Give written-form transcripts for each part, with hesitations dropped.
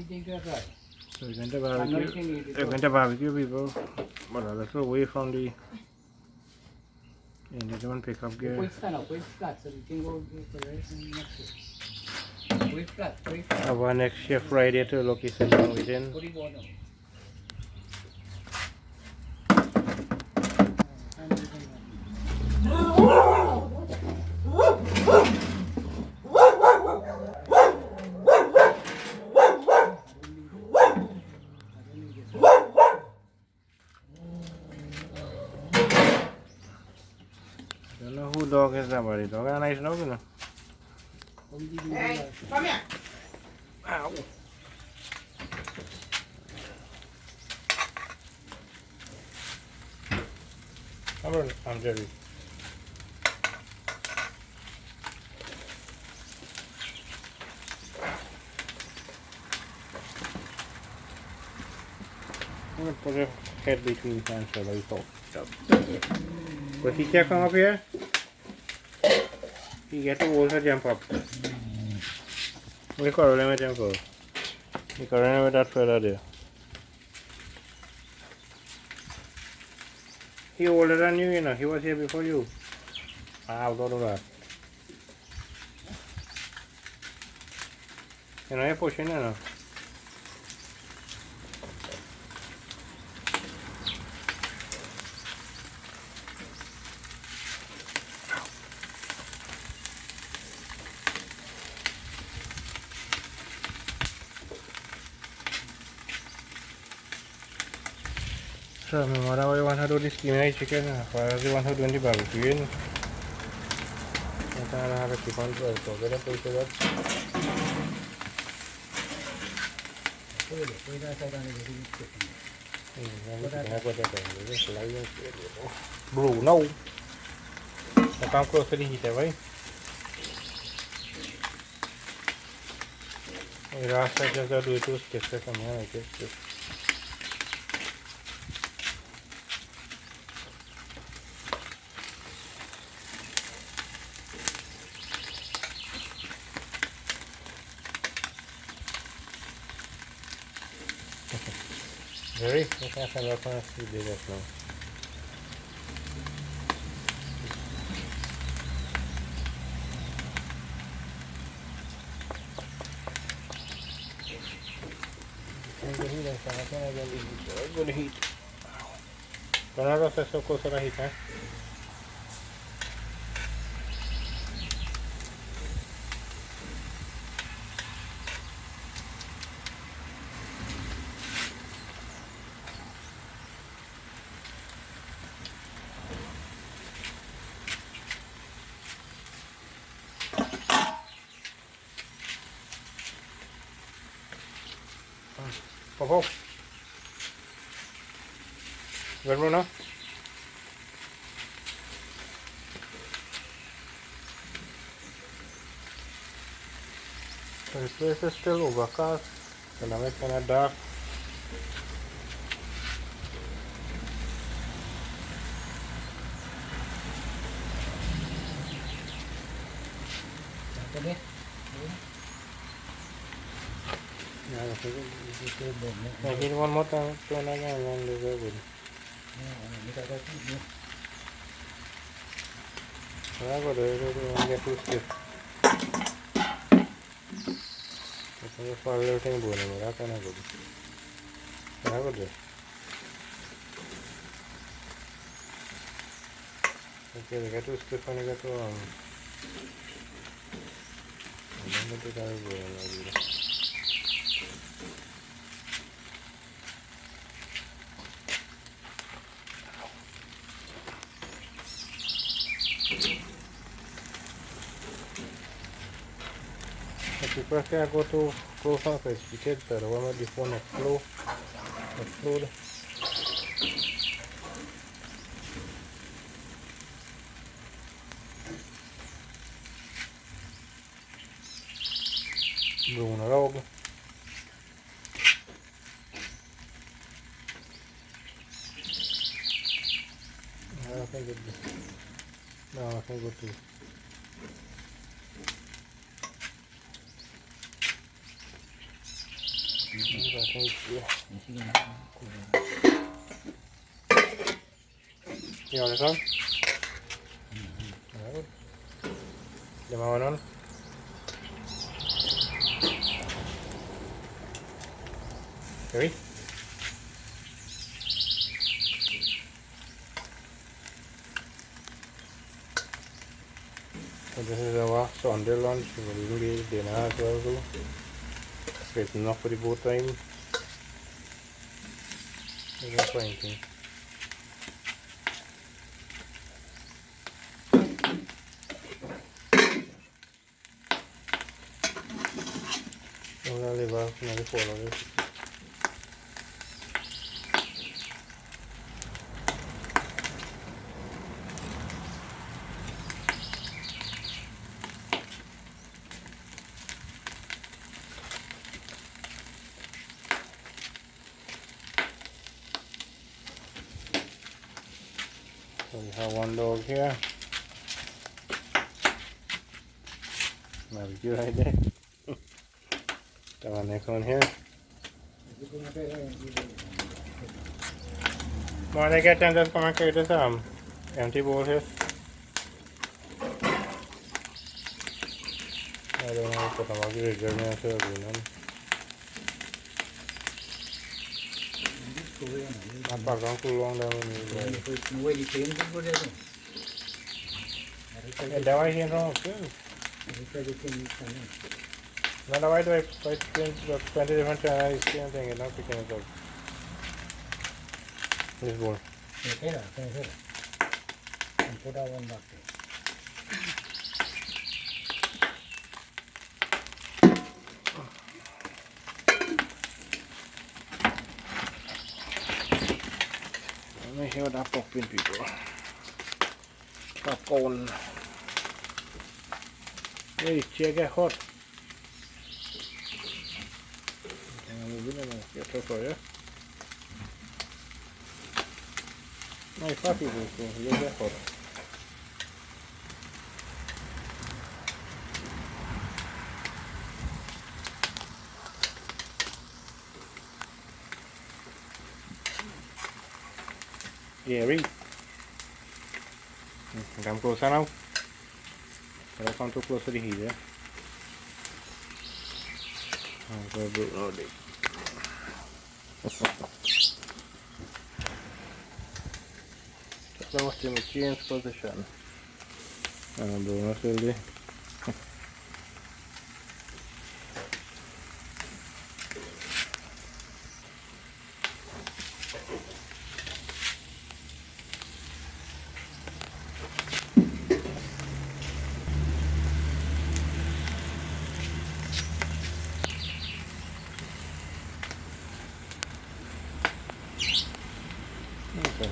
So we're going to barbecue people, but a little away from the don't pick up gear. Our next shift Friday to look is down within. I don't know who dog is that, but the dog is a nice dog, you know. Hey, come here. Ow. Come on, I'm Jerry. I'm going to put your head between his hands so that he talks. But he can't come up here. He gets to hold her jump up. We can let me jump up. You can run with that fella there. He older than you, you know. He was here before you. I'll go to that. You know, you're pushing, you know. So, whatever you want to do this steaming chicken, whatever you want to do in the barbecue, you have to keep on to it. So, get a place of that. Bro, no. I come close to the heater, right? The last I just do it to skip it from here, like this. Jerry, you can't find out when you do that now. Good heat. Don't have to so close to the heat, huh? Pop. Good, Bruno? So the place is still overcast, so now it's kind of dark. I did one more time, turn again, and then they're good. I go there, get too stiff. I think for everything, but I can't go there. I go there. Okay, they get too stiff and they get too I don't think I will go. If you prefer go to close up it's because the one with the phone explode. Bruna roga. I think it no, I think it too. You want this one? The more one? Ready? So this is our Sunday lunch. We'll be dinner as well too. So it's enough for the boat time. It's a fine thing. I'm gonna leave out another follow this. So we have one dog here. BBQ right there. The one next one here. When I get time, just come and carry this empty bowl here. I don't know what I'm going to do. I'm not going too long down. That way here wrong too. No, why do I 20 different channels? Same thing, it's not picking it up. This bowl. And put out one bucket. Let me hear that popping people. Popcorn. Hey, chair get hot. Get for you. My puppy will go. You get hot. Gary. Come closer now. I'll come too close to the heater. I'll go do all day. So what's in the change position? And do not really.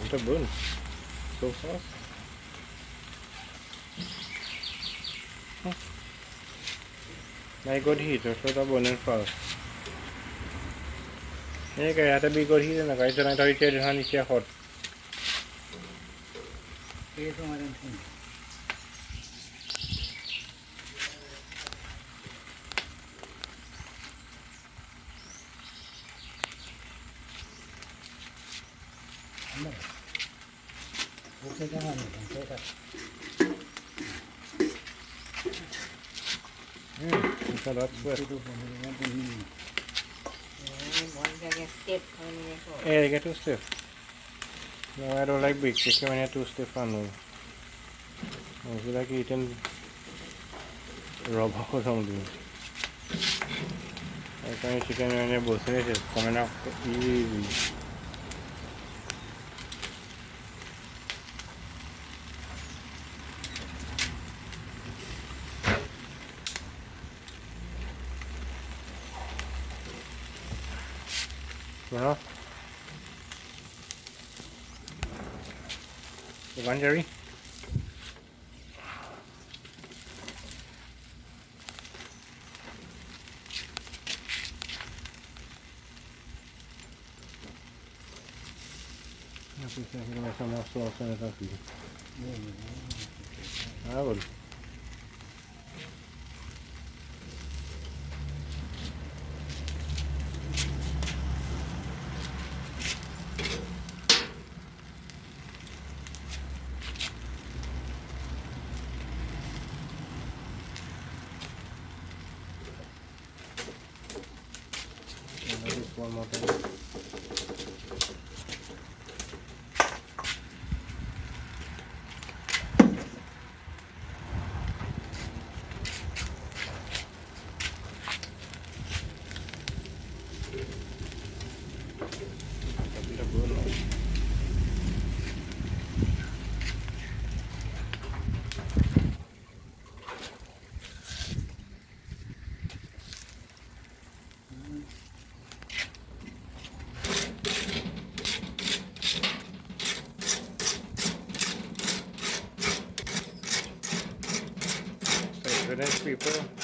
It's a burn so fast. My good heater, so the burning fast. Yeah, guy had a big good heater, and the guy said I thought he said it's hot. It's a lot sweat. Yeah, they get too stiff. No, I don't like big chicken when you're too stiff on them. I feel like eating rubber or something. I find chicken when you're busting it, it's coming out easy. Well, you want Jerry? I think I'm going to make some more sauce in it. I will. one more time. A bit of burn now. So finished, people.